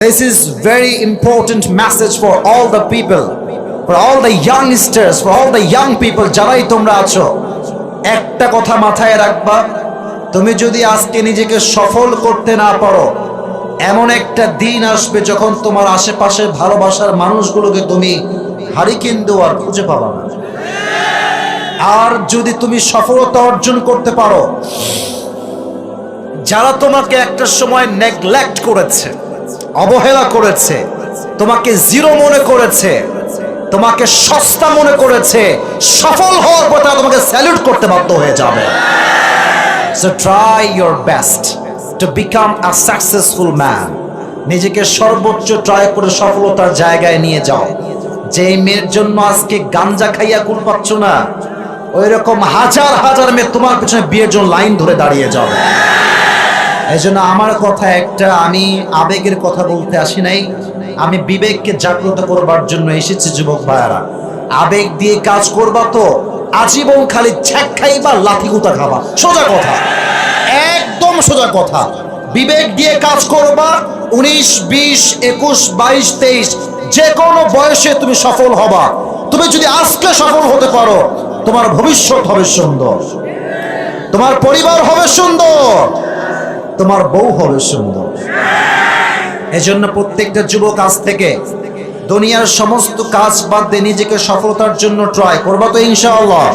This is very important message for all the people, for all the youngsters, for all the young people যারাই তোমরা আছো। একটা কথা মাথায় রাখবা, তুমি যদি আজকে নিজেকে সফল করতে না পারো, এমন একটা দিন আসবে যখন তোমার আশেপাশে ভালোবাসার মানুষগুলোকে তুমি হারিকেন দেওয়ার খুঁজে পাবা না। আর যদি তুমি সফলতা অর্জন করতে পারো, যারা তোমাকে একটা সময় নেগলেক্ট করেছে, অবহেলা করেছে, তোমাকে জিরো মনে করেছে, তোমাকে সস্তা মনে করেছে, সফল হওয়ার পর তারা তোমাকে স্যালুট করতে বাধ্য হয়ে যাবে। So try your best to become a successful man. নিজেকে সর্বোচ্চ ট্রাই করে সফলতার জায়গায় নিয়ে যাও। যে মেয়ের জন্য আজকে গাঞ্জা খাইয়া কুল পাচ্ছ না, ওই রকম হাজার হাজার মেয়ে তোমার পিছনে বিয়ের জন্য লাইন ধরে দাঁড়িয়ে যাবে। এই জন্য আমার কথা একটা, আমি আবেগের কথা বলতে আসি নাই, আমি বিবেককে জাগ্রত করবার জন্য এসেছি। যুবক ভাইয়ারা, আবেগ দিয়ে কাজ করবা তো আজীবন খালি ছ্যাক খাইবা, লাথি গুতা খাবা। সোজা কথা, একদম সোজা কথা। বিবেক দিয়ে কাজ করবা, 19, 20, 21, 22, 23 যে কোনো বয়সে তুমি সফল হবা। তুমি যদি আজকে সফল হতে পারো, তোমার ভবিষ্যৎ হবে সুন্দর, তোমার পরিবার হবে সুন্দর, তোমার বউ হবে সুন্দর। এজন্য প্রত্যেকটা যুবক আজ থেকে দুনিয়ার সমস্ত কাজ বাদ দিয়ে নিজেকে সফলতার জন্য ট্রাই করবা তো ইনশাআল্লাহ।